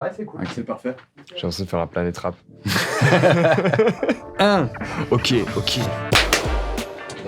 Ouais, c'est cool. Ok. C'est parfait. J'ai l'impression de faire la planète rap. 1. Ok.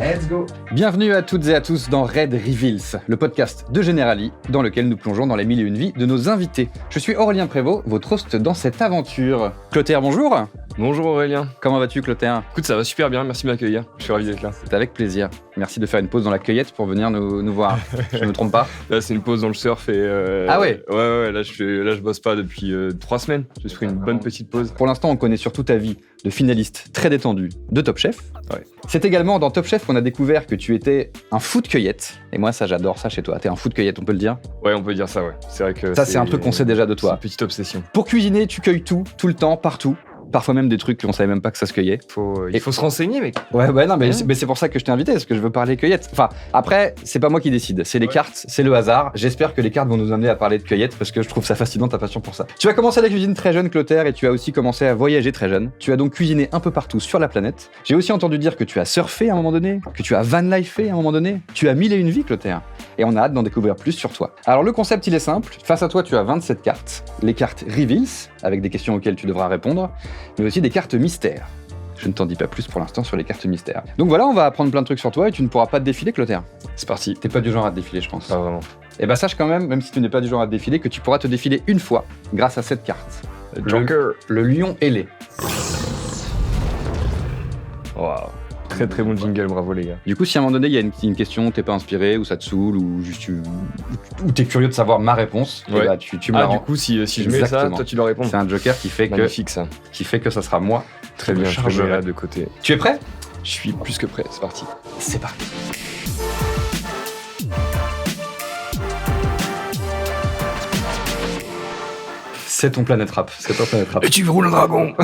Let's go. Bienvenue à toutes et à tous dans Red Reveals, le podcast de Generali, dans lequel nous plongeons dans les mille et une vies de nos invités. Je suis Aurélien Prévost, votre host dans cette aventure. Clotaire, bonjour. Bonjour Aurélien. Comment vas-tu, Clotaire? Écoute, ça va super bien, merci de m'accueillir. Je suis ravi d'être là. C'est avec plaisir. Merci de faire une pause dans la cueillette pour venir nous voir. Je me trompe pas? Là, c'est une pause dans le surf et... Ah ouais? Ouais, là, je bosse pas depuis 3 semaines. J'ai pris une bonne petite pause. Pour l'instant, on connaît surtout ta vie de finaliste très détendu de Top Chef. Ouais. C'est également dans Top Chef qu'on a découvert que tu étais un fou de cueillette. Et moi, ça, j'adore ça chez toi. T'es un fou de cueillette, on peut le dire? Ouais, on peut dire ça, ouais. C'est vrai que Ça, c'est un truc qu'on sait déjà de toi. C'est une petite obsession. Pour cuisiner, tu cueilles tout le temps, partout. Parfois même des trucs qu'on savait même pas que ça se cueillait. Il faut se renseigner, mec. Ouais, non, mais c'est pour ça que je t'ai invité, parce que je veux parler cueillette. Enfin, après, c'est pas moi qui décide, c'est les cartes, c'est le hasard. J'espère que les cartes vont nous amener à parler de cueillette, parce que je trouve ça fascinant, ta passion pour ça. Tu as commencé la cuisine très jeune, Clotaire, et tu as aussi commencé à voyager très jeune. Tu as donc cuisiné un peu partout sur la planète. J'ai aussi entendu dire que tu as surfé à un moment donné, que tu as van-lifé à un moment donné. Tu as mille et une vies, Clotaire. Et on a hâte d'en découvrir plus sur toi. Alors, le concept, il est simple. Face à toi, tu as 27 cartes. Les cartes Reveals, avec des questions auxquelles tu devras répondre, mais aussi des cartes mystères. Je ne t'en dis pas plus pour l'instant sur les cartes mystères. Donc voilà, on va apprendre plein de trucs sur toi et tu ne pourras pas te défiler, Clotaire. C'est parti. T'es pas du genre à te défiler, je pense. Pas vraiment. Et bah sache quand même si tu n'es pas du genre à te défiler, que tu pourras te défiler une fois grâce à cette carte. Joker. Le lion ailé. Waouh. Très très bon jingle, bravo les gars. Du coup, si à un moment donné il y a une question, t'es pas inspiré, ou ça te saoule, ou juste ou t'es curieux de savoir ma réponse, Ouais. et bah tu me la Du rends. coup, si je mets ça, Exactement. toi tu dois répondre. C'est un joker qui fait Magnifique ça. que ça sera moi. Très qui me bien, je le chargerai. mets là de côté. Tu es prêt? Je suis plus que prêt, c'est parti. C'est parti. C'est ton planète rap. C'est ton planète rap. Et tu veux le dragon.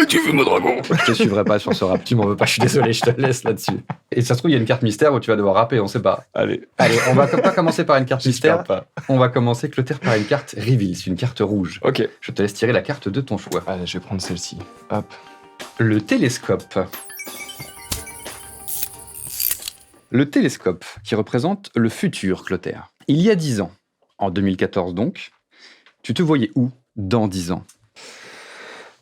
Et tu veux mon dragon. Je te suivrai pas sur ce rap. Tu m'en veux pas. Je suis désolé. Je te laisse là-dessus. Et ça se trouve, il y a une carte mystère où tu vas devoir rapper. On sait pas. Allez. Allez, on va pas commencer par une carte J'espère mystère. pas. On va commencer, Clotaire, par une carte reveal. C'est une carte rouge. Ok. Je te laisse tirer la carte de ton choix. Allez, je vais prendre celle-ci. Hop. Le télescope. Le télescope qui représente le futur, Clotaire. Il y a 10 ans, en 2014 donc, tu te voyais où dans 10 ans?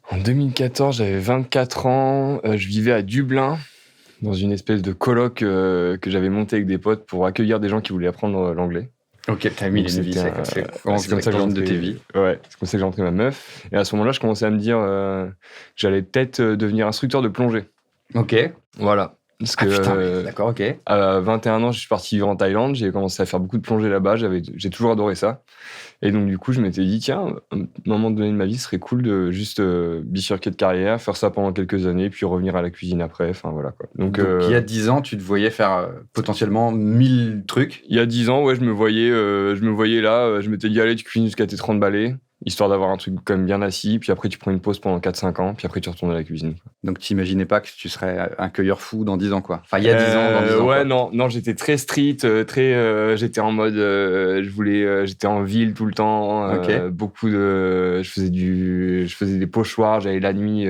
En 2014, j'avais 24 ans. Je vivais à Dublin, dans une espèce de coloc que j'avais monté avec des potes pour accueillir des gens qui voulaient apprendre l'anglais. Ok, t'as mis Donc les vies, c'était c'est c'est comme ça que j'ai de rentré- tes vies. Ouais, c'est comme ça que j'ai rentré ma meuf. Et à ce moment-là, je commençais à me dire que j'allais peut-être devenir instructeur de plongée. Ok. Voilà. Parce que D'accord, ok. à 21 ans, je suis parti vivre en Thaïlande. J'ai commencé à faire beaucoup de plongée là-bas. J'ai toujours adoré ça. Et donc, du coup, je m'étais dit, tiens, à un moment donné de ma vie, ce serait cool de juste bifurquer de carrière, faire ça pendant quelques années, puis revenir à la cuisine après. Enfin, voilà, quoi. Donc, Il y a 10 ans, tu te voyais faire potentiellement 1000 trucs. il y a 10 ans, ouais, je me voyais là. Je m'étais dit, allez, tu cuisines jusqu'à tes 30 balais, histoire d'avoir un truc quand même bien assis. Puis après, tu prends une pause pendant 4-5 ans, puis après, tu retournes à la cuisine. Donc tu imaginais pas que tu serais un cueilleur fou dans 10 ans, quoi. Enfin, il y a 10 ans, dans 10 ans. Ouais, quoi. non, j'étais très street, j'étais en mode, j'étais en ville tout le temps, Ok. je faisais des pochoirs, j'allais la nuit,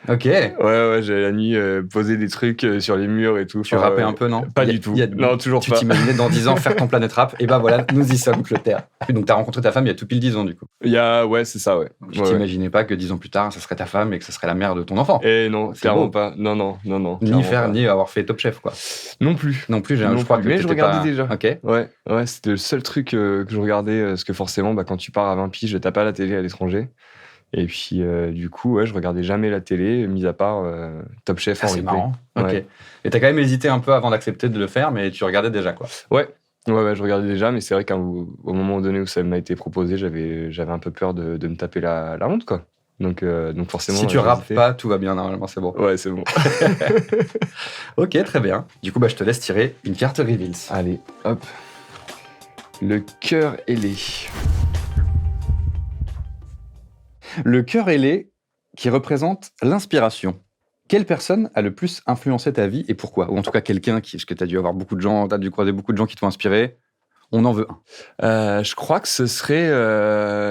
Ok. ouais, j'allais la nuit poser des trucs sur les murs et tout. Tu Enfin, rappais un peu, non? Pas du tout. Non, toujours Tu pas. t'imaginais dans 10 ans faire ton planète rap, et bah voilà, nous y sommes, Clotaire. Donc t'as rencontré ta femme il y a tout pile 10 ans, du coup. Ouais, c'est ça, ouais. Tu Ouais. t'imaginais pas que 10 ans plus tard, ça serait ta femme et que ça serait la mère de ton enfant. Et non, C'est clairement beau. pas. Non. Ni clairement faire, pas. ni avoir fait Top Chef, quoi. Non plus. Non plus, Non je crois plus, que mais je t'étais regardais pas- déjà. Ok. Ouais, c'était le seul truc que je regardais, parce que forcément, quand tu pars à 20 piges, t'as pas la télé à l'étranger. Et puis, du coup, ouais, je regardais jamais la télé, mis à part Top Chef en Ah, c'est replay. marrant. Ok. Ouais. Et t'as quand même hésité un peu avant d'accepter de le faire, mais tu regardais déjà, quoi. Ouais, je regardais déjà, mais c'est vrai qu'au moment donné où ça m'a été proposé, j'avais un peu peur de me taper la honte, quoi. Donc forcément. Si tu j'ai rappes hésité. pas, tout va bien, normalement, c'est bon. Ouais, c'est bon. Ok, très bien. Du coup, je te laisse tirer une carte Reveals. Allez, hop. Le cœur ailé. Le cœur ailé qui représente l'inspiration. Quelle personne a le plus influencé ta vie et pourquoi? Ou en tout cas quelqu'un qui, parce que t'as dû avoir beaucoup de gens, t'as dû croiser beaucoup de gens qui t'ont inspiré. On en veut un. Je crois que ce serait.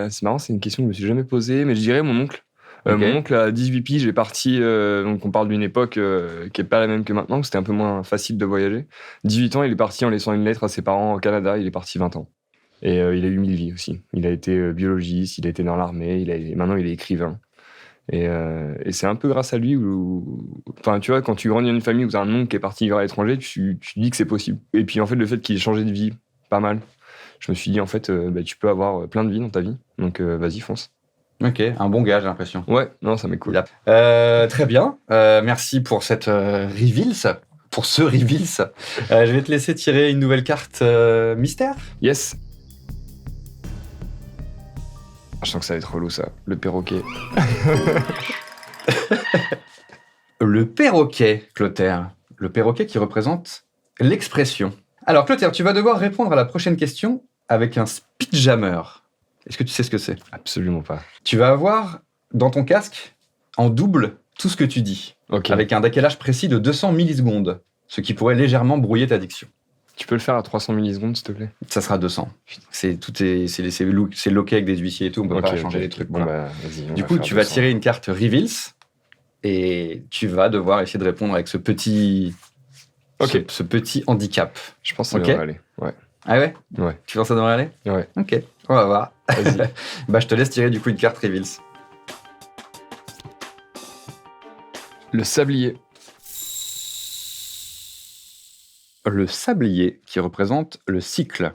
C'est marrant, c'est une question que je me suis jamais posée, mais je dirais mon oncle. Ok. Mon oncle, à 18 piges, j'ai parti. Donc, on parle d'une époque qui n'est pas la même que maintenant, que c'était un peu moins facile de voyager. 18 ans, il est parti en laissant une lettre à ses parents au Canada, il est parti 20 ans. Et il a eu 1000 vies aussi. Il a été biologiste, il a été dans l'armée, maintenant il est écrivain. Et c'est un peu grâce à lui enfin, tu vois, quand tu grandis dans une famille où tu as un oncle qui est parti vivre à l'étranger, tu dis que c'est possible. Et puis en fait, le fait qu'il ait changé de vie pas mal, je me suis dit en fait, tu peux avoir plein de vies dans ta vie. Donc vas-y, fonce. Ok, un bon gars, j'ai l'impression. Ouais, non, ça m'est cool. Très bien. Merci pour cette reveals. Pour ce reveals. Je vais te laisser tirer une nouvelle carte mystère. Yes. Je sens que ça va être relou, ça. Le perroquet. Le perroquet, Clotaire. Le perroquet qui représente l'expression. Alors, Clotaire, tu vas devoir répondre à la prochaine question avec un speedjammer. Est-ce que tu sais ce que c'est ? Absolument pas. Tu vas avoir dans ton casque, en double, tout ce que tu dis. Ok. Avec un décalage précis de 200 millisecondes. Ce qui pourrait légèrement brouiller ta diction. Tu peux le faire à 300 millisecondes, s'il te plaît ? Ça sera 200. C'est loqué avec des huissiers et tout, on peut pas changer les trucs. Bon, voilà. vas-y. Du coup, tu vas tirer une carte Reveals et tu vas devoir essayer de répondre avec ce petit, ce petit handicap. Je pense que ça devrait aller. Ouais. Ah ouais ? Ouais. Tu penses que ça devrait aller ? Ouais. Ok, on va voir. Vas-y. Je te laisse tirer du coup une carte Reveals. Le sablier. Le sablier qui représente le cycle.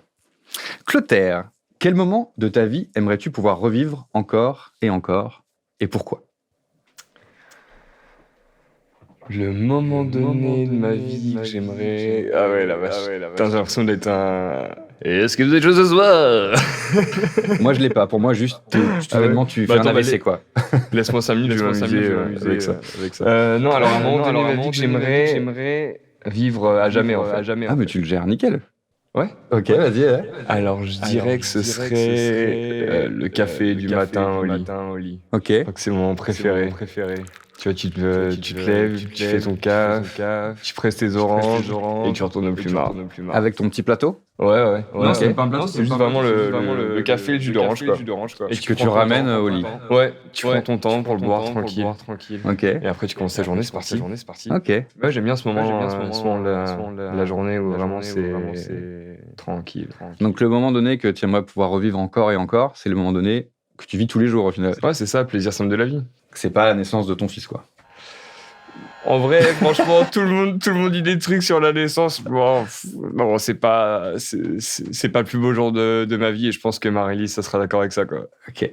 Clotaire, quel moment de ta vie aimerais-tu pouvoir revivre encore et pourquoi ? Le moment donné de ma vie que j'aimerais... Ah ouais, la vache. Putain, j'ai l'impression d'être un... Et est-ce que vous êtes chaud ce soir ? Moi, je l'ai pas. Pour moi, juste, soudainement, tu fais un AVC, quoi. Laisse-moi 5 minutes, je vais m'amuser avec ça. Non, alors, à un moment donné de ma vie que j'aimerais vivre à jamais, en fait. Ah, mais tu le gères nickel. Ouais. Ok, vas-y. Ouais. Alors, je dirais que ce serait le café du matin au lit. Ok. Je crois que c'est mon moment préféré. Tu vois, tu te lèves, tu fais ton caf, tu presses tes oranges et tu retournes au plumard. Avec ton petit plateau ? Ouais. Non, c'est pas un plateau, c'est juste vraiment le café et le jus d'orange, quoi. Et que tu ramènes au lit. Ouais, tu prends ton temps pour le boire tranquille. Ok. Et après, tu commences ta journée, c'est parti. Ok. Ouais, j'aime bien ce moment de la journée où vraiment c'est tranquille. Donc, le moment donné que tu aimerais pouvoir revivre encore et encore, c'est le moment donné que tu vis tous les jours, au final. Ouais, c'est ça, plaisir simple de la vie. C'est pas la naissance de ton fils, quoi. En vrai, franchement, tout le monde dit des trucs sur la naissance. Bon, non, c'est pas le plus beau jour de ma vie et je pense que Marie-Lise, ça sera d'accord avec ça, quoi. Ok. Ouais.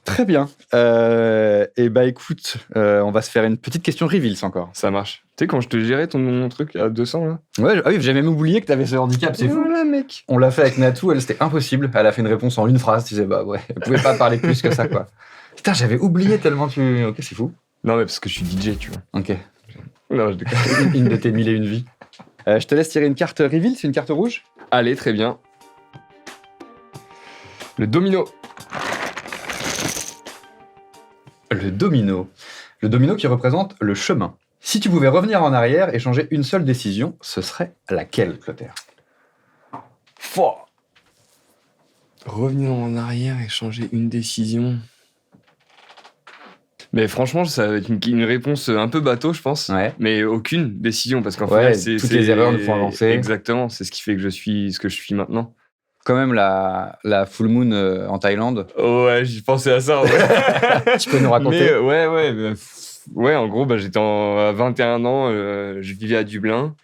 Très bien. Et écoute, on va se faire une petite question Reveals encore. Ça marche. Tu sais, quand je te gérais ton truc à 200, là. Ouais, oui, j'ai même oublié que t'avais ce handicap, c'est fou. Voilà, mec. On l'a fait avec Natou, c'était impossible. Elle a fait une réponse en une phrase, tu disais, elle pouvait pas parler plus que ça, quoi. Putain, j'avais oublié tellement tu... Ok, c'est fou. Non, mais parce que je suis DJ, tu vois. Ok. Non, je déconne. Une de tes 1001 vies. Je te laisse tirer une carte Reveal, c'est une carte rouge ? Allez, très bien. Le domino. Le domino. Le domino qui représente le chemin. Si tu pouvais revenir en arrière et changer une seule décision, ce serait laquelle, Clotaire ? Revenir en arrière et changer une décision. Mais franchement, ça va être une réponse un peu bateau, je pense. Ouais. Mais aucune décision, parce qu'en Ouais, fait, toutes les erreurs nous font avancer. Exactement, c'est ce qui fait que je suis ce que je suis maintenant. Quand même la full moon en Thaïlande. Ouais, j'y pensais à ça. Ouais. Tu peux nous raconter ? Mais ouais, en gros, j'étais à 21 ans, je vivais à Dublin,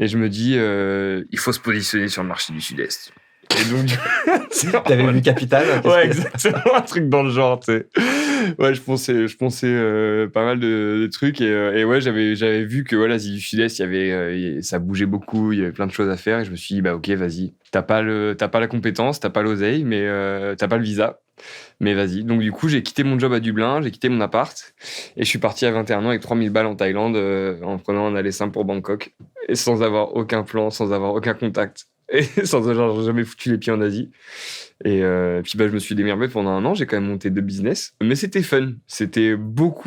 et je me dis, il faut se positionner sur le marché du Sud-Est. Et donc, t'avais vu Capital ? Ouais, exactement, un truc dans le genre, tu sais. Ouais, je pensais pas mal de trucs et ouais, j'avais vu que l'Asie du Sud-Est, ça bougeait beaucoup, il y avait plein de choses à faire et je me suis dit, ok, vas-y. T'as pas la compétence, t'as pas l'oseille, mais t'as pas le visa. Mais vas-y. Donc du coup, j'ai quitté mon job à Dublin, j'ai quitté mon appart et je suis parti à 21 ans avec 3000 balles en Thaïlande en prenant un aller simple pour Bangkok et sans avoir aucun plan, sans avoir aucun contact. Et sans avoir jamais foutu les pieds en Asie. Et puis je me suis démerdé pendant un an, j'ai quand même monté 2 business. Mais c'était fun. C'était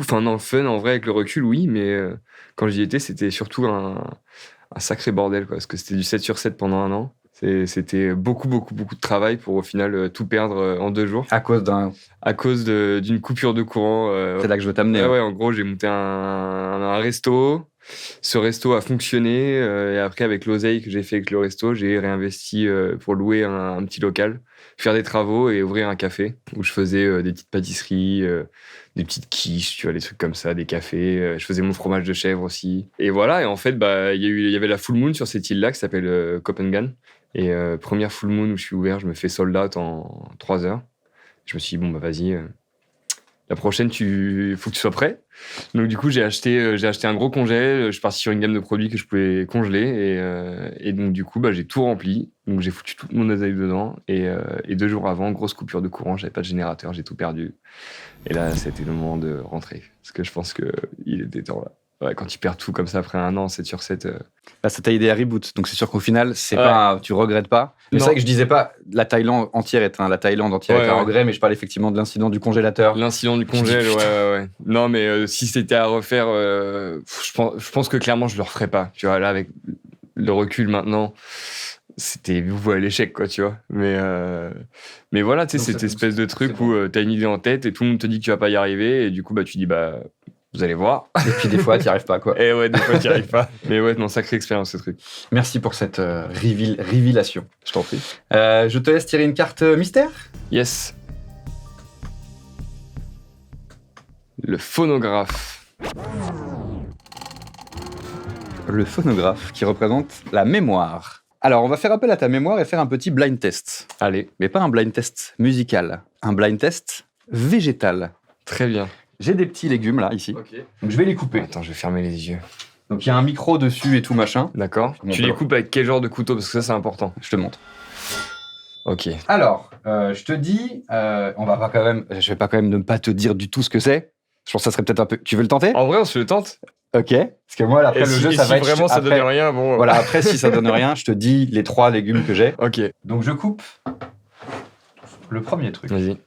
fun en vrai avec le recul, oui, mais quand j'y étais, c'était surtout un sacré bordel, quoi, parce que c'était du 7/7 pendant un an. C'était beaucoup de travail pour au final tout perdre en 2 jours. À cause d'une coupure de courant. C'est là que je veux t'amener. Ouais, en gros, j'ai monté un resto. Ce resto a fonctionné et après, avec l'oseille que j'ai fait avec le resto, j'ai réinvesti pour louer un petit local, faire des travaux et ouvrir un café où je faisais des petites pâtisseries, des petites quiches, tu vois, des trucs comme ça, des cafés. Je faisais mon fromage de chèvre aussi. Et voilà, et en fait, bah, il y avait la full moon sur cette île-là qui s'appelle Copenhagen. Et première full moon où je suis ouvert, je me fais sold out en 3 heures. Je me suis dit, bon, bah vas-y, la prochaine, faut que tu sois prêt. Donc du coup, j'ai acheté un gros congèle. Je suis parti sur une gamme de produits que je pouvais congeler. Et donc du coup, bah, j'ai tout rempli. Donc j'ai foutu toute mon oseille dedans. Et 2 jours avant, grosse coupure de courant. J'avais pas de générateur, j'ai tout perdu. Et là, c'était le moment de rentrer. Parce que je pense qu'il était temps là. Ouais, quand tu perds tout comme ça après 1 an, 7 sur 7. Là, ça t'a aidé à reboot. Donc, c'est sûr qu'au final, c'est Ouais. pas, tu regrettes pas. Mais Non. c'est vrai que je disais pas la Thaïlande entière est un regret, mais je parle effectivement de l'incident du congélateur. L'incident du congèle, ouais. Non, mais si c'était à refaire, je pense que clairement, je le referais pas. Tu vois, là, avec le recul maintenant, c'était voué à l'échec, quoi, tu vois. Mais voilà, tu sais, cette espèce de truc où t'as une idée en tête et tout le monde te dit que tu vas pas y arriver. Et du coup, bah, tu dis, bah, vous allez voir. Et puis, des fois, t'y arrives pas, quoi. Et ouais, des fois, t'y arrives pas. Mais ouais, non, sacrée expérience, ce truc. Merci pour cette révélation. Je t'en prie. Je te laisse tirer une carte mystère. Yes. Le phonographe. Le phonographe qui représente la mémoire. Alors, on va faire appel à ta mémoire et faire un petit blind test. Allez, Mais pas un blind test musical, un blind test végétal. très bien. J'ai des petits légumes là, ici. Ok. Donc je vais les couper. Attends, je vais fermer les yeux. Donc il y a un micro dessus et tout machin. D'accord. Bon, Tu bah, les coupes avec quel genre de couteau? Parce que ça, c'est important. Je te montre. Ok. Alors, je te dis, on va pas quand même, je vais pas quand même ne pas te dire du tout ce que c'est. Je pense que ça serait peut-être un peu. Tu veux le tenter? En vrai, on se le tente. Ok. Parce que moi, après Et le si, jeu, et ça si va être. vraiment ça après- donnait rien, bon. Voilà. Après, si ça donne rien, je te dis les 3 légumes que j'ai. Ok. Donc je coupe le premier truc. Vas-y.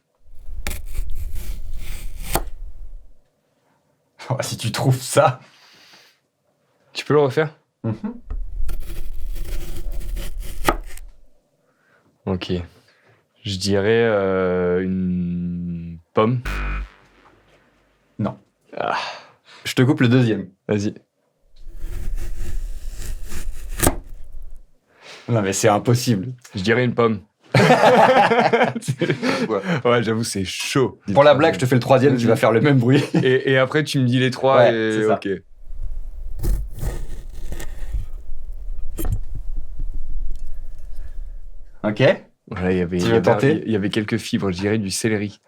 Si tu trouves ça. Tu peux le refaire? Ok. Je dirais une pomme. Non. Ah. Je te coupe le deuxième. Vas-y. Non mais c'est impossible. Je dirais une pomme. Ouais, j'avoue, c'est chaud. Pour la blague, je te fais le troisième, tu vas faire le même bruit. Et après, tu me dis les 3 Ouais, et... c'est ça. Ok. Ok. Voilà, il Tu veux tenter? y avait quelques fibres, je dirais du céleri.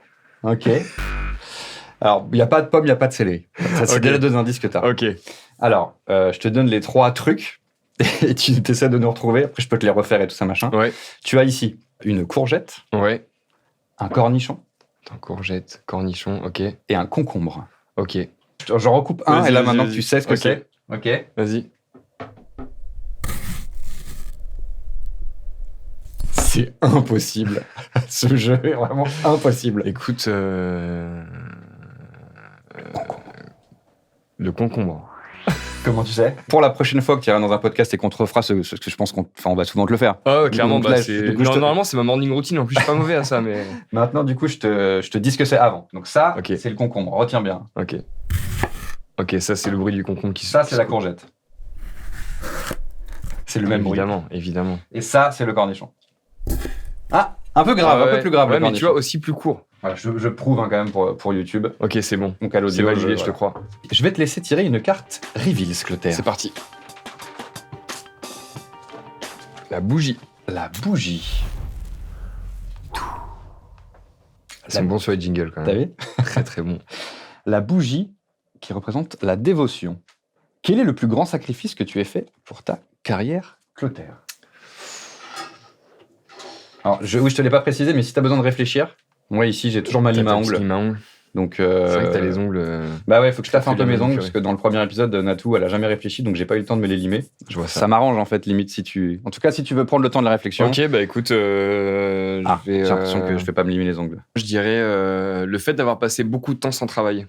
Ok. Alors, il n'y a pas de pomme, il n'y a pas de céleri. Ça, c'est Ok. déjà 2 indices que tu as. Ok. Alors, je te donne les 3 trucs et tu essaies de nous retrouver. Après, je peux te les refaire et tout ça, machin. Ouais. Tu as ici une courgette, Ouais. un cornichon Attends, courgette, cornichon, ok. et un concombre. Ok. J'en recoupe un Vas-y, et là, vas-y, maintenant vas-y. que tu sais ce que Ok. c'est. Ok. Vas-y. C'est impossible. Ce jeu est vraiment impossible. Écoute, le concombre. Comment tu sais? Pour la prochaine fois que tu iras dans un podcast et qu'on te refera ce que je pense on va souvent te le faire. Ah ouais, clairement, Donc là, c'est... du coup, je te- Normalement, c'est ma morning routine. En plus, je suis pas mauvais à ça, mais... Maintenant, du coup, je te dis ce que c'est avant. Donc ça, Ok. c'est le concombre. Retiens bien. Ok. Ok, ça, c'est le bruit du concombre qui se... Ça, c'est la courgette. C'est le même bruit. Évidemment, évidemment. Et ça, c'est le cornichon. Ah, un peu grave, Ah ouais. un peu plus grave. Ouais, le mais tu cornichon. vois, aussi plus court. Voilà, je prouve hein, quand même pour YouTube. Ok, c'est bon. Donc à C'est l'audio, validé, je voilà. te crois. Je vais te laisser tirer une carte Reveals, Clotaire. C'est parti. La bougie. La bougie. C'est bon sur les jingles, quand T'as même. vu? Très, très bon. La bougie qui représente la dévotion. Quel est le plus grand sacrifice que tu aies fait pour ta carrière, Clotaire? Alors, oui, je te l'ai pas précisé, mais si tu as besoin de réfléchir, moi ici j'ai toujours ma lime à ongles. Lime à ongles. Donc, C'est vrai que t'as les ongles... Bah ouais, faut que je taffe Ça un fait peu la mes même ongles, purée. parce que dans le premier épisode, Natou, elle a jamais réfléchi, donc j'ai pas eu le temps de me les limer. Je vois Ça ça. m'arrange en fait, limite, si tu. En tout cas, si tu veux prendre le temps de la réflexion. Ok, bah écoute, je Ah, vais... j'ai l'impression que je vais pas me limer les ongles. Je dirais le fait d'avoir passé beaucoup de temps sans travailler.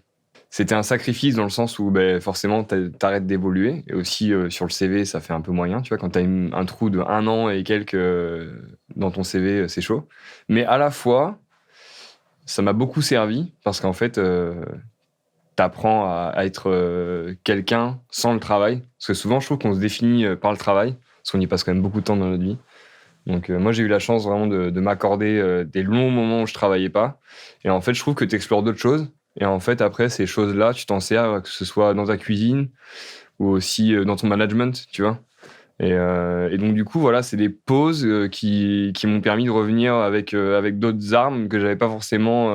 C'était un sacrifice dans le sens où forcément t'arrêtes d'évoluer. Et aussi sur le CV, ça fait un peu moyen. Tu vois, quand t'as un trou de 1 an et quelques dans ton CV, c'est chaud. Mais à la fois, ça m'a beaucoup servi parce qu'en fait, t'apprends à être quelqu'un sans le travail. Parce que souvent, je trouve qu'on se définit par le travail, parce qu'on y passe quand même beaucoup de temps dans notre vie. Donc moi, j'ai eu la chance vraiment de m'accorder des longs moments où je travaillais pas. Et en fait, je trouve que tu explores d'autres choses. Et en fait, après, ces choses-là, tu t'en sers, que ce soit dans ta cuisine ou aussi dans ton management, tu vois. Et donc, du coup, voilà, c'est des pauses qui m'ont permis de revenir avec d'autres armes que j'avais pas forcément,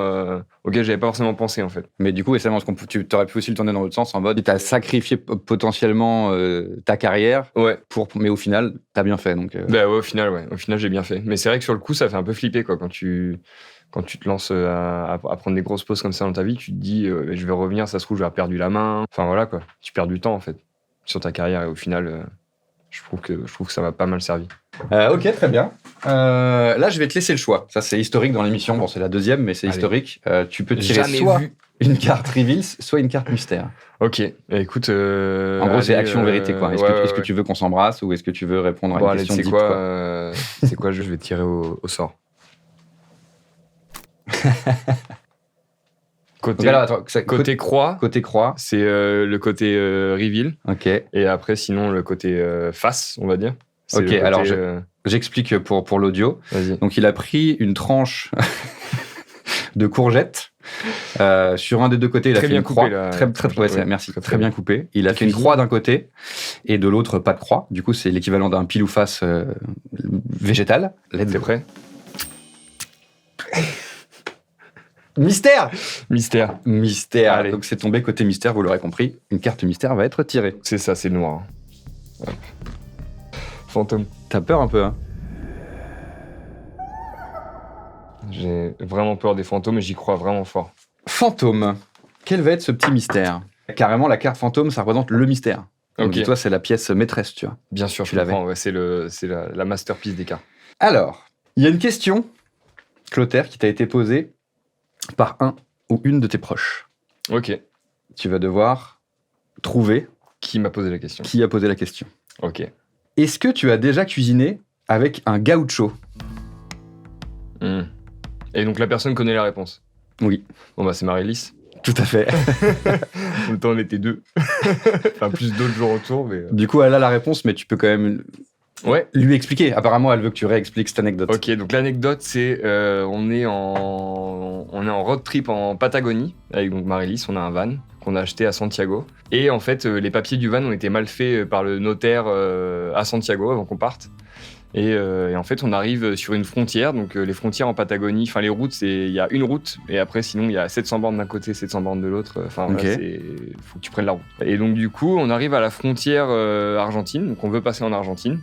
auxquelles j'avais pas forcément pensé, en fait. Mais du coup, récemment, tu aurais pu aussi le tourner dans l'autre sens, en mode, tu as sacrifié potentiellement ta carrière, Ouais. mais au final, tu as bien fait. Donc, Bah ouais, au final, j'ai bien fait. Mais c'est vrai que sur le coup, ça fait un peu flipper, quoi, quand tu te lances à prendre des grosses pauses comme ça dans ta vie, tu te dis, je vais revenir, ça se trouve, je vais avoir perdu la main. Enfin, voilà, quoi. Tu perds du temps, en fait, sur ta carrière. Et au final, je trouve que ça m'a pas mal servi. Ok, très bien. Là, je vais te laisser le choix. Ça, c'est historique dans l'émission. Bon, c'est la deuxième, mais c'est historique. Tu peux tirer soit une carte reveals, soit une carte mystère. Ok, écoute... en gros, c'est action-vérité, quoi. Est-ce que tu veux qu'on s'embrasse ou est-ce que tu veux répondre à une question deep, quoi. C'est quoi, je vais tirer au sort. Côté croix, c'est le côté reveal. Ok. Et après, sinon, le côté face, on va dire. C'est ok, alors j'explique pour l'audio. Vas-y. Donc, il a pris une tranche de courgette. Sur un des deux côtés, il a fait une croix. Merci. Très bien coupé. Il a fait une croix d'un côté et de l'autre, pas de croix. Du coup, c'est l'équivalent d'un pile ou face végétal. T'es prêt? Mystère. Allez. Donc c'est tombé côté mystère, vous l'aurez compris. Une carte mystère va être tirée. C'est ça, c'est le noir. Hop. Fantôme. T'as peur un peu, hein? J'ai vraiment peur des fantômes et j'y crois vraiment fort. Fantôme. Quel va être ce petit mystère? Carrément, la carte fantôme, ça représente le mystère. Donc okay. Dis-toi, c'est la pièce maîtresse, tu vois. Bien sûr, je comprends. Ouais, c'est la masterpiece des cartes. Alors, il y a une question, Clotaire, qui t'a été posée par un ou une de tes proches. Ok. Tu vas devoir trouver... Qui m'a posé la question. Qui a posé la question. Ok. Est-ce que tu as déjà cuisiné avec un gaucho? Et donc la personne connaît la réponse? Oui. Bon bah c'est Marie-Lys. Tout à fait. En même temps on était deux. Enfin plus d'autres jours autour, mais... Du coup elle a la réponse, mais tu peux quand même... Ouais. Lui expliquer. Apparemment, elle veut que tu réexpliques cette anecdote. Ok, donc l'anecdote, c'est on est en road trip en Patagonie avec donc Marie-Lys. On a un van qu'on a acheté à Santiago. Et en fait, les papiers du van ont été mal faits par le notaire à Santiago avant qu'on parte. Et en fait, on arrive sur une frontière. Donc les frontières en Patagonie, enfin les routes, il y a une route. Et après, sinon, il y a 700 bornes d'un côté, 700 bornes de l'autre. Enfin, okay. Faut que tu prennes la route. Et donc du coup, on arrive à la frontière argentine. Donc on veut passer en Argentine.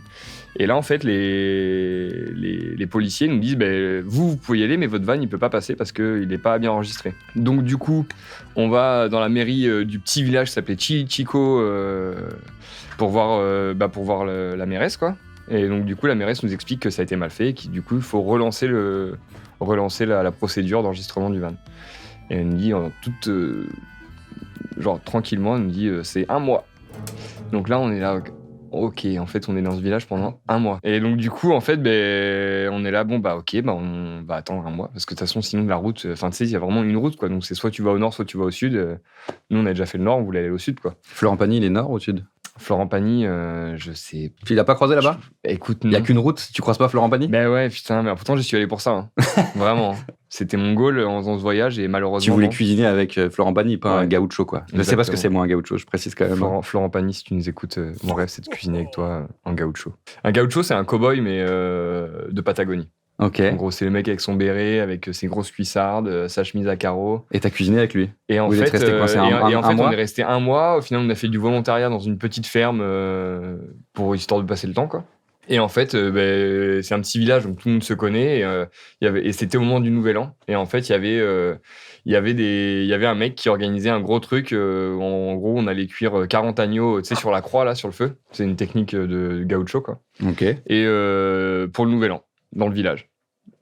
Et là, en fait, les policiers nous disent vous pouvez y aller, mais votre van, il peut pas passer parce qu'il n'est pas bien enregistré. Donc, du coup, on va dans la mairie du petit village qui s'appelait Chilichico pour voir la mairesse, quoi. Et donc, du coup, la mairesse nous explique que ça a été mal fait et qu'il du coup, il faut relancer la procédure d'enregistrement du van. Et elle nous dit, tranquillement, elle nous dit c'est 1 mois. Donc là, on est là. Ok, en fait, on est dans ce village pendant 1 mois. Et donc, du coup, en fait, on est là, on va attendre 1 mois. Parce que de toute façon, sinon, la route, tu sais, il y a vraiment une route, quoi. Donc, c'est soit tu vas au nord, soit tu vas au sud. Nous, on a déjà fait le nord, on voulait aller au sud, quoi. Florent Pagny, il est nord ou sud? Florent Pagny, je sais. Tu l'as pas croisé là-bas? Écoute, il n'y a qu'une route, tu croises pas Florent Pagny? Ben ouais, putain, mais pourtant, j'y suis allé pour ça. Hein. Vraiment. C'était mon goal en faisant ce voyage et malheureusement. Tu voulais cuisiner avec Florent Pagny, pas un gaucho, quoi. Je sais pas ce que c'est, moi, un gaucho, je précise quand même. Florent Pagny, si tu nous écoutes, mon rêve, c'est de cuisiner avec toi en gaucho. Un gaucho, c'est un cow-boy, mais de Patagonie. Ok. En gros, c'est le mec avec son béret, avec ses grosses cuissardes, sa chemise à carreaux. Et t'as cuisiné avec lui? Et en fait, on est resté 1 mois. Au final, on a fait du volontariat dans une petite ferme histoire de passer le temps, quoi. Et en fait, c'est un petit village, donc tout le monde se connaît. Et c'était au moment du Nouvel An. Et en fait, il y avait un mec qui organisait un gros truc. En gros, on allait cuire 40 agneaux, tu sais, sur la croix, là, sur le feu. C'est une technique de gaucho, quoi. Ok. Et pour le Nouvel An, dans le village.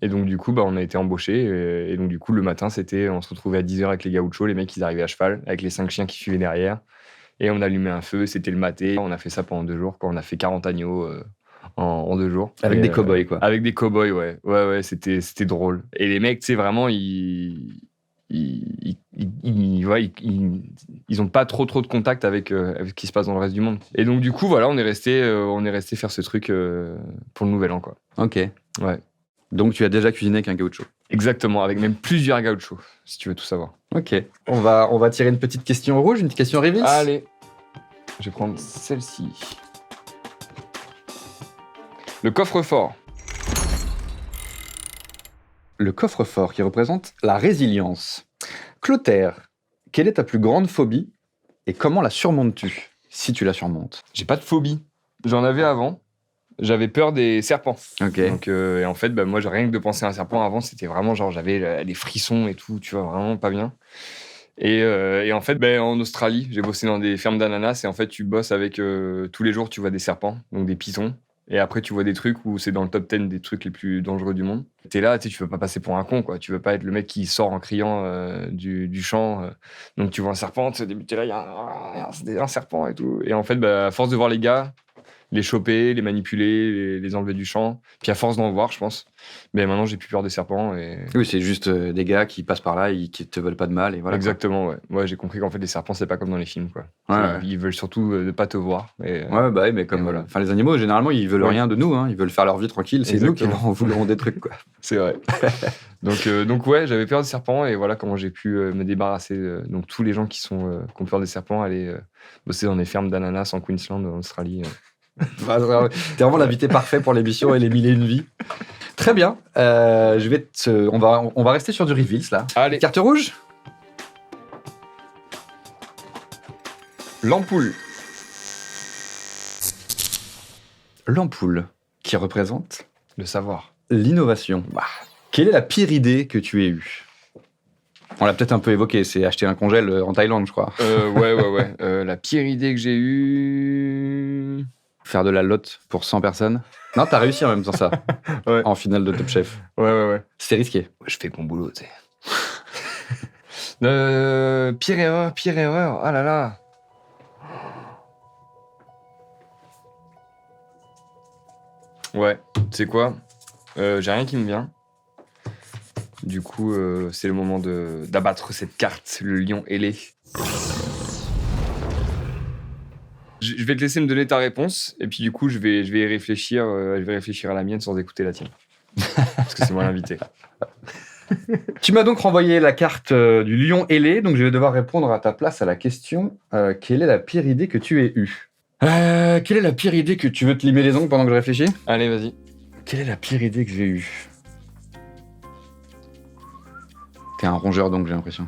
Et donc, du coup, on a été embauchés. Et donc, du coup, le matin, on se retrouvait à 10h avec les gauchos. Les mecs, ils arrivaient à cheval, avec les 5 chiens qui suivaient derrière. Et on allumait un feu. C'était le maté. On a fait ça pendant 2 jours, quand on a fait 40 agneaux en 2 jours. Avec des cow-boys, quoi. Avec des cow-boys, ouais. Ouais, c'était drôle. Et les mecs, tu sais, vraiment, ils vois, ils ont pas trop de contact avec ce qui se passe dans le reste du monde. Et donc, du coup, voilà, on est resté faire ce truc pour le nouvel an, quoi. Ok. Ouais. Donc, tu as déjà cuisiné avec un gaucho. Exactement, avec même plusieurs gauchos, si tu veux tout savoir. Ok. On va tirer une petite question rouge, une petite question reveals. Allez. Je vais prendre celle-ci. Le coffre-fort. Le coffre-fort qui représente la résilience. Clotaire, quelle est ta plus grande phobie et comment la surmontes-tu, si tu la surmontes? J'ai pas de phobie. J'en avais avant. J'avais peur des serpents. Ok. Donc, et en fait, moi, rien que de penser à un serpent avant, c'était vraiment genre, j'avais les frissons et tout, tu vois, vraiment pas bien. Et en fait, en Australie, j'ai bossé dans des fermes d'ananas et en fait, tu bosses avec tous les jours, tu vois des serpents, donc des pisons. Et après, tu vois des trucs où c'est dans le top 10 des trucs les plus dangereux du monde. T'es là, tu veux pas passer pour un con, quoi. Tu veux pas être le mec qui sort en criant du champ. Donc, tu vois un serpent, t'es là, il y a un serpent et tout. Et en fait, à force de voir les gars, les choper, les manipuler, les enlever du champ. Puis à force d'en voir, je pense. Mais maintenant, j'ai plus peur des serpents. Et... Oui, c'est juste des gars qui passent par là et qui te veulent pas de mal. Et voilà, exactement, ouais. Ouais, j'ai compris qu'en fait, les serpents, c'est pas comme dans les films, quoi. Ouais. Ils veulent surtout ne pas te voir. Et, ouais, mais comme voilà. enfin, les animaux, généralement, ils veulent rien de nous. Hein. Ils veulent faire leur vie tranquille. C'est nous qui leur voulons des trucs, quoi. C'est vrai. donc ouais, j'avais peur des serpents et voilà comment j'ai pu me débarrasser. Donc tous les gens qui ont peur des serpents, aller bosser dans des fermes d'ananas en Queensland, en Australie. T'es vraiment l'invité parfait pour l'émission et les 1001 vies. Très bien. On va rester sur du reveals là. Allez. Carte rouge. L'ampoule. L'ampoule qui représente le savoir. L'innovation. Quelle est la pire idée que tu aies eue? On l'a peut-être un peu évoqué, c'est acheter un congèle en Thaïlande, je crois. Ouais. La pire idée que j'ai eue... Faire de la lotte pour 100 personnes. Non, t'as réussi en même temps ça. Ouais. En finale de Top Chef. Ouais. C'est risqué. Je fais mon boulot, tu sais. Pire erreur. Ah là là. Ouais, tu sais quoi? J'ai rien qui me vient. Du coup, c'est le moment d'abattre cette carte, le lion ailé. Je vais te laisser me donner ta réponse, et puis du coup, je vais y réfléchir. Je vais réfléchir à la mienne sans écouter la tienne. Parce que c'est moi l'invité. Tu m'as donc renvoyé la carte du lion ailé, donc je vais devoir répondre à ta place à la question quelle est la pire idée que tu aies eue? Quelle est la pire idée que tu veux te limer les ongles pendant que je réfléchis? Allez, vas-y. Quelle est la pire idée que j'ai eue? T'es un rongeur donc, j'ai l'impression.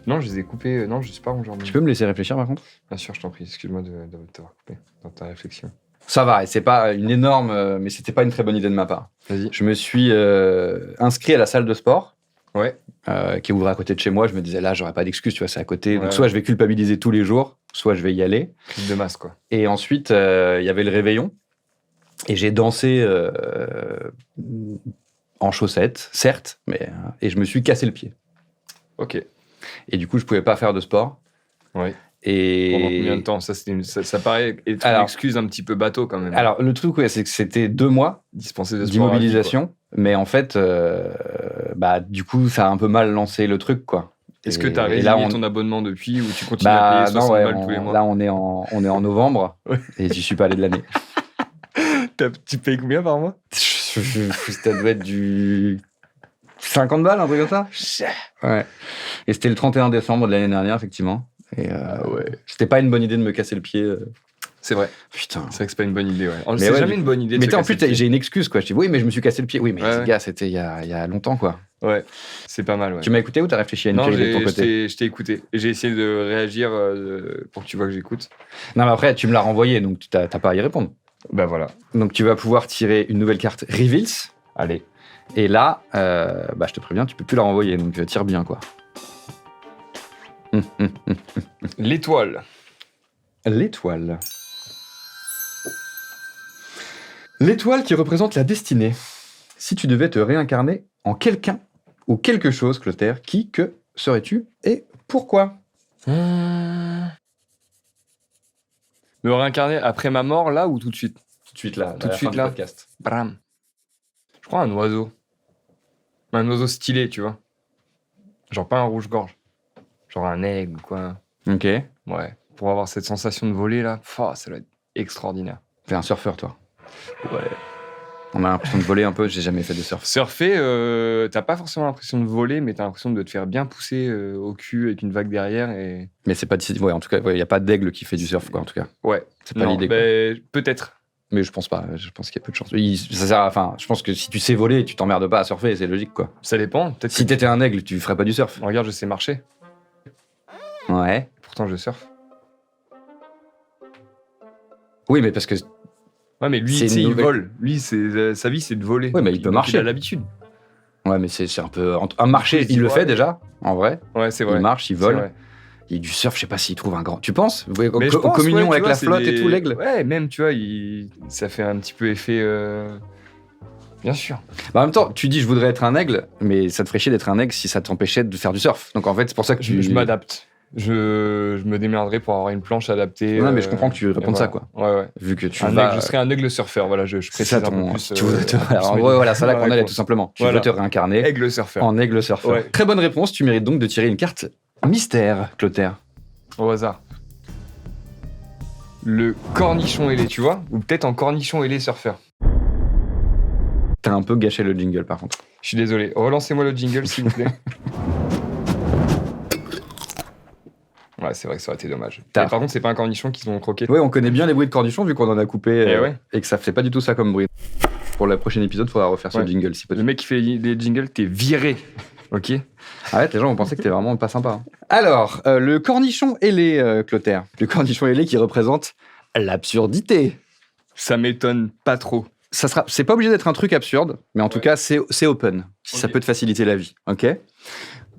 Non, je les ai coupés. Non, je suis pas rongeur. Tu peux me laisser réfléchir par contre? Bien sûr, je t'en prie. Excuse-moi de t'avoir coupé dans ta réflexion. Ça va, et c'est pas une énorme, mais c'était pas une très bonne idée de ma part. Vas-y. Je me suis inscrit à la salle de sport. Ouais. Qui ouvrait à côté de chez moi. Je me disais là, j'aurais pas d'excuse, tu vois, c'est à côté. Ouais. Donc soit je vais culpabiliser tous les jours, soit je vais y aller. Prise de masse, quoi. Et ensuite, il y avait le réveillon. Et j'ai dansé en chaussettes, certes, mais et je me suis cassé le pied. Ok. Et du coup, je pouvais pas faire de sport. Ouais. Et pendant combien de temps? Ça paraît être une excuse un petit peu bateau quand même. Alors, le truc, ouais, c'est que c'était 2 mois d'immobilisation. Mais en fait, du coup, ça a un peu mal lancé le truc, quoi. Est-ce que tu as résilié ton abonnement depuis ou tu continues à payer 60 balles tous les mois? Là, on est en novembre et j'y suis pas allé de l'année. Tu payes combien par mois? Ça doit être du 50 balles, un truc comme ça. Ouais. Et c'était le 31 décembre de l'année dernière, effectivement. Et c'était pas une bonne idée de me casser le pied. C'est vrai. Putain. C'est vrai que c'est pas une bonne idée, ouais. C'est jamais une bonne idée. Mais en plus, j'ai une excuse, quoi. Je dis, oui, mais je me suis cassé le pied. Oui, mais gars, c'était il y a longtemps, quoi. Ouais, c'est pas mal, ouais. Tu m'as écouté ou t'as réfléchi à une pire idée de ton côté? Non, je t'ai écouté. J'ai essayé de réagir pour que tu vois que j'écoute. Non, mais après, tu me l'as renvoyé, donc t'as pas à y répondre. Bah voilà. Donc tu vas pouvoir tirer une nouvelle carte Reveals. Allez. Et là, je te préviens, tu peux plus la renvoyer, donc tire bien, quoi. L'étoile. L'étoile. L'étoile qui représente la destinée. Si tu devais te réincarner en quelqu'un ou quelque chose, Clotaire, que serais-tu et pourquoi? Me réincarner après ma mort, là, ou tout de suite? Tout de suite, là. Tout de suite, là. Podcast. Bram. Je crois un oiseau. Un oiseau stylé, tu vois. Genre pas un rouge-gorge. Genre un aigle ou quoi. Ok. Ouais. Pour avoir cette sensation de voler, là, ça doit être extraordinaire. T'es un surfeur, toi. Ouais. On a l'impression de voler un peu, j'ai jamais fait de surf. Surfer, t'as pas forcément l'impression de voler, mais t'as l'impression de te faire bien pousser au cul avec une vague derrière. Et... Mais c'est pas ouais, en tout cas, il y a pas d'aigle qui fait du surf, quoi, en tout cas. Ouais. C'est pas Non, l'idée, quoi. Peut-être. Mais je pense pas, je pense qu'il y a peu de chance. Ça sert enfin, je pense que si tu sais voler, tu t'emmerdes pas à surfer, c'est logique, quoi. Ça dépend. Peut-être Si t'étais un aigle, tu ferais pas du surf. Regarde, je sais marcher. Ouais. Pourtant, je surfe. Oui, mais parce que... Ouais, mais lui, C'est tu sais, une il nouvelle- vole. Lui, sa vie, c'est de voler. Ouais, mais il peut Donc, marcher. Il a l'habitude. Ouais, mais c'est un peu... Un marché, Du coup, il le ouais. fait déjà, en vrai. Ouais, c'est vrai. Il marche, il C'est vole. vrai. Et du surf, je sais pas s'il trouve un grand... Tu penses? Ouais, Mais je en pense, communion ouais, tu avec vois, la c'est flotte et tout, l'aigle? Ouais, même, tu vois, ça fait un petit peu effet... Bien sûr. Bah, en même temps, tu dis je voudrais être un aigle, mais ça te ferait chier d'être un aigle si ça t'empêchait de faire du surf. Donc en fait, c'est pour ça que Je m'adapte. Je me démerderai pour avoir une planche adaptée. Ouais, mais je comprends que tu et répondes ça, quoi. Ouais. Vu que tu Un vas... aigle, je serais un aigle surfeur, voilà, je C'est précise ça un peu ton... plus. tu veux te... un peu plus Alors, en mes- vrai, voilà, c'est là la qu'on allait réponse. tout simplement. Tu Voilà. veux te réincarner Aigle surfeur. en aigle surfeur. Ouais. Très bonne réponse, tu mérites donc de tirer une carte mystère, Clotaire. Au hasard. Le cornichon ailé, tu vois? Ou peut-être en cornichon ailé surfeur. T'as un peu gâché le jingle par contre. Je suis désolé. Relancez-moi le jingle, s'il vous plaît. Ouais, c'est vrai que ça aurait été dommage. T'as- Et par contre, c'est pas un cornichon qu'ils ont croqué. Ouais, on connaît bien les bruits de cornichon vu qu'on en a coupé Eh ouais. et que ça fait pas du tout ça comme bruit. Pour le prochain épisode, faudra refaire ce Ouais. jingle si Le possible. mec qui fait les jingles, t'es viré. Ok? Arrête, les gens vont penser que t'es vraiment pas sympa. hein. Alors, le cornichon ailé, Clotaire. Le cornichon ailé qui représente l'absurdité. Ça m'étonne pas trop. C'est pas obligé d'être un truc absurde, mais en tout cas, c'est open, si ça Ok. peut te faciliter la vie, ok?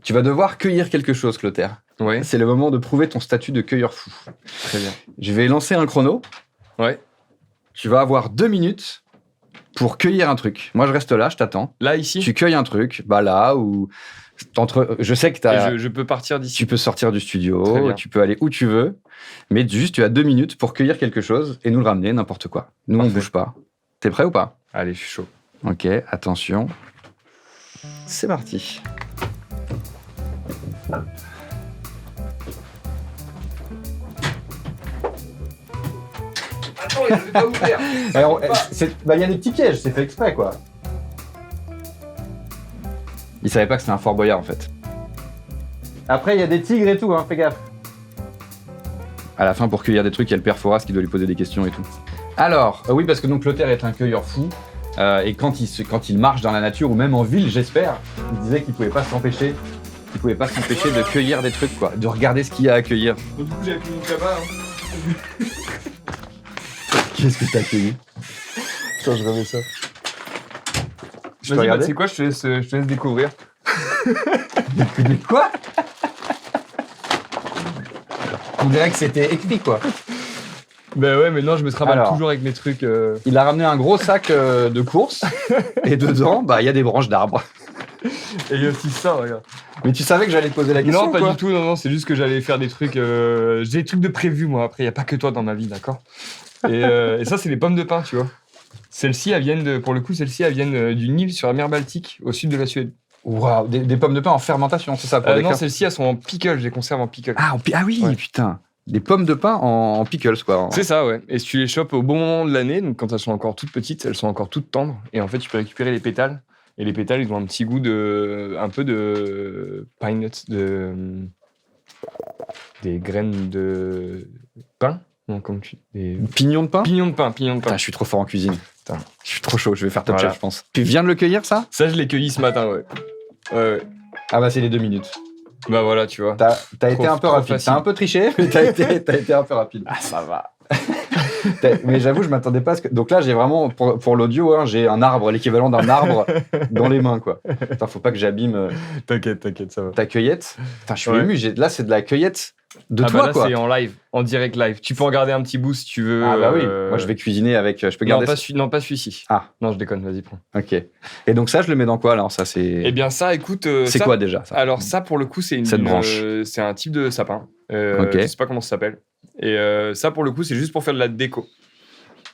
Tu vas devoir cueillir quelque chose, Clotaire. Ouais, C'est le moment de prouver ton statut de cueilleur fou. très bien. Je vais lancer un chrono. Ouais. Tu vas avoir 2 minutes pour cueillir un truc. Moi, je reste là, je t'attends. Là, ici, Tu cueilles un truc, bah là, ou... Je sais que et je peux partir d'ici. tu peux sortir du Très studio, bien. tu peux aller où tu veux, mais juste, tu as 2 minutes pour cueillir quelque chose et nous le ramener, n'importe quoi. Nous, on Parfait. bouge pas. T'es prêt ou pas? Allez, je suis chaud. Ok, attention. C'est parti. Attends, il ne pas ouvert. Alors, il y a des petits pièges, c'est fait exprès, quoi. Il savait pas que c'était un Fort Boyard, en fait. Après, il y a des tigres et tout, hein, fais gaffe. À la fin, pour cueillir des trucs, il y a le père Fouras qui doit lui poser des questions et tout. Alors, oui, parce que donc Clotaire est un cueilleur fou, et quand il marche dans la nature, ou même en ville, j'espère, il disait qu'il pouvait pas s'empêcher de cueillir des trucs, quoi, de regarder ce qu'il y a à cueillir. Du coup, j'avais pris mon cabas. Qu'est-ce que t'as cueilli? Attends, je remets ça. Je peux Vas-y, regarder c'est quoi, je te laisse découvrir. Quoi? On dirait que c'était écrit, quoi. Bah ouais, mais non, je me travaille Alors. toujours avec mes trucs. Il a ramené un gros sac de course, et dedans, bah, il y a des branches d'arbres. Et il y a aussi ça, regarde. Mais tu savais que j'allais te poser la question, Non, pas quoi. du tout, non, c'est juste que j'allais faire des trucs. J'ai des trucs de prévu, moi. Après, il n'y a pas que toi dans ma vie, d'accord? Et ça, c'est les pommes de pin, tu vois. Celles-ci, elles viennent pour le coup, elles viennent d'une île sur la mer Baltique, au sud de la Suède. Waouh, des pommes de pin en fermentation, c'est ça pour des Non, crêpes. celles-ci, elles sont en pickle, je les conserve en pickle. Ah oui, Ouais. putain. Des pommes de pin en pickles, quoi. C'est ça, ouais. Et si tu les chopes au bon moment de l'année, donc quand elles sont encore toutes petites, elles sont encore toutes tendres. Et en fait, tu peux récupérer les pétales. Et les pétales, ils ont un petit goût un peu de pine nuts, des graines de pain. Non, comme des Pignon de pain. pignons de pain. Putain, je suis trop fort en cuisine. Putain. Je suis trop chaud, je vais faire top Voilà. chef, je pense. Tu viens de le cueillir, ça? Ça, je l'ai cueilli ce matin, ouais. Ouais. Ah bah, c'est les 2 minutes. Bah voilà, tu vois. T'as été un peu trop rapide. facile. T'as un peu triché, mais t'as été un peu rapide. Ah, ça va. Mais j'avoue, je m'attendais pas à ce que... Donc là, j'ai vraiment, pour l'audio, hein, j'ai un arbre, l'équivalent d'un arbre dans les mains, quoi. Putain, faut pas que j'abîme T'inquiète, ça va. ta cueillette. Putain, je suis Ouais. ému. Là, c'est de la cueillette de Ah toi, bah là, quoi. c'est en live, en direct live. Tu peux en garder un petit bout si tu veux. Ah bah oui. Moi, je vais cuisiner avec... Je peux Non, garder... pas celui-ci. Ah. Non, je déconne, vas-y, prends. Ok. Et donc ça, je le mets dans quoi, alors? Ça, c'est... Eh bien, ça, écoute. C'est ça- quoi, déjà, ça? Alors, ça, pour le coup, c'est Cette branche. c'est un type de sapin. Ok. Je sais pas comment ça s'appelle. Et ça, pour le coup, c'est juste pour faire de la déco.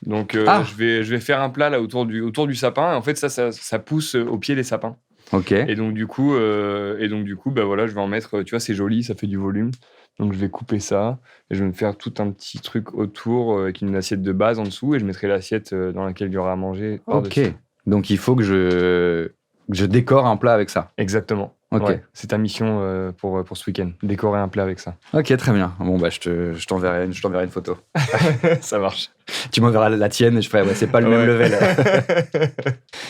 Donc, Ah. je vais faire un plat là autour du sapin. Et en fait, ça pousse au pied des sapins. Ok. Et donc du coup, bah voilà, je vais en mettre. Tu vois, c'est joli, ça fait du volume. Donc je vais couper ça et je vais me faire tout un petit truc autour avec une assiette de base en dessous et je mettrai l'assiette dans laquelle il y aura à manger par-dessus. Ok. Donc il faut que je décore un plat avec ça. Exactement. Ok. Ouais, c'est ta mission pour ce week-end, décorer un plat avec ça. Ok, très bien. Bon, bah, je t'enverrai une photo. Ça marche. Tu m'enverras la tienne et je ferai, c'est pas le même Ouais. level.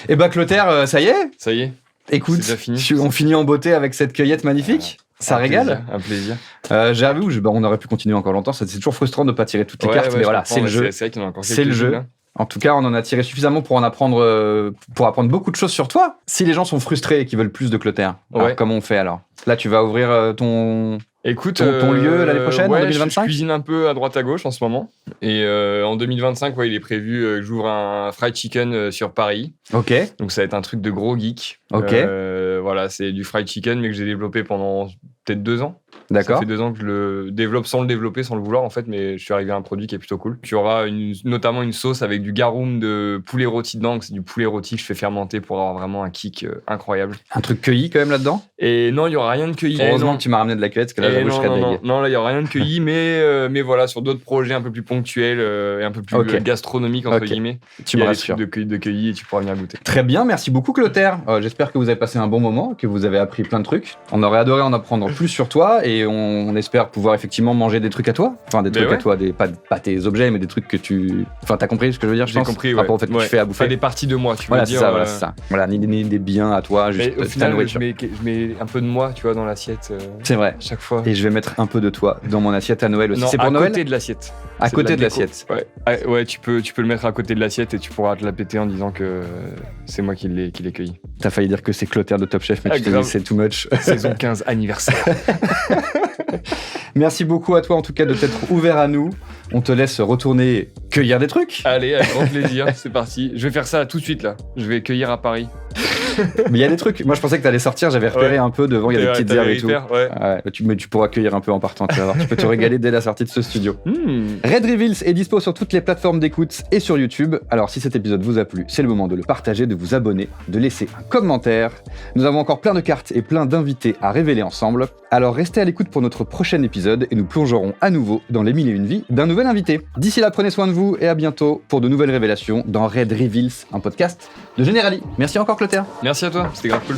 Et bah, Clotaire, ça y est. Ça y est. Écoute, C'est déjà fini. on finit en beauté avec cette cueillette magnifique. Ça régale. Un plaisir. J'avoue, on aurait pu continuer encore longtemps. C'est toujours frustrant de ne pas tirer toutes les cartes, mais voilà, c'est le jeu. C'est vrai qu'il y en a encore C'est le jeu. là. En tout cas, on en a tiré suffisamment pour apprendre beaucoup de choses sur toi. Si les gens sont frustrés et qu'ils veulent plus de Clotaire, alors comment on fait alors ? Là, tu vas ouvrir ton lieu l'année prochaine, en 2025 je cuisine un peu à droite à gauche en ce moment. Et en 2025, il est prévu que j'ouvre un fried chicken sur Paris. Ok. Donc ça va être un truc de gros geek. Ok. Voilà, c'est du fried chicken, mais que j'ai développé pendant peut-être 2 ans. D'accord. Ça fait 2 ans que je le développe sans le développer, sans le vouloir en fait, mais je suis arrivé à un produit qui est plutôt cool. Tu auras notamment une sauce avec du garum de poulet rôti dedans, donc c'est du poulet rôti que je fais fermenter pour avoir vraiment un kick incroyable. Un truc cueilli quand même là-dedans ? Et non, il n'y aura rien de cueilli. Heureusement que tu m'as ramené de la cueillette, parce que là, j'avoue, je serais dégueu. Non, là, il n'y aura rien de cueilli, mais voilà, sur d'autres projets un peu plus ponctuels et un peu plus gastronomiques, entre guillemets. Tu me rassures. De cueilli et tu pourras venir goûter. Très bien, merci beaucoup Clotaire. J'espère que vous avez passé un bon moment, que vous avez appris plein de trucs. On aurait adoré en apprendre plus sur toi et on espère pouvoir effectivement manger des trucs à toi. Enfin, des trucs à toi, pas tes objets, mais des trucs que tu... Enfin, t'as compris ce que je veux dire, je pense. J'ai compris, par rapport au fait que tu fais à bouffer. Pas des parties de moi, tu veux dire. Voilà, c'est ça. Voilà, ni des biens à toi, juste au ta final, nourriture. je mets un peu de moi, tu vois, dans l'assiette. C'est vrai. Chaque fois. Et je vais mettre un peu de toi dans mon assiette à Noël aussi. Non, c'est pour Noël ? À côté de l'assiette. À côté de l'assiette. Ouais, tu peux le mettre à côté de l'assiette et tu pourras te la péter en disant que c'est moi qui l'ai cueilli. T'as failli dire que c'est Clotaire de Top Chef, mais tu t'es dit c'est too much. Saison 15, anniversaire. Merci beaucoup à toi en tout cas de t'être ouvert à nous. On te laisse retourner cueillir des trucs. Allez, avec grand plaisir, c'est parti. Je vais faire ça tout de suite là. Je vais cueillir à Paris. Mais il y a des trucs. Moi, je pensais que t'allais sortir. J'avais repéré un peu devant. Il y a des petites herbes et tout. Mais tu pourras cueillir un peu en partant. Tu vas voir. Tu peux te régaler dès la sortie de ce studio. Red Reveals est dispo sur toutes les plateformes d'écoute et sur YouTube. Alors, si cet épisode vous a plu, c'est le moment de le partager, de vous abonner, de laisser un commentaire. Nous avons encore plein de cartes et plein d'invités à révéler ensemble. Alors, restez à l'écoute pour notre prochain épisode et nous plongerons à nouveau dans les 1001 vies d'un nouvel invité. D'ici là, prenez soin de vous et à bientôt pour de nouvelles révélations dans Red Reveals, un podcast de Generali. Merci encore, Clotaire. Merci à toi, c'était grave cool.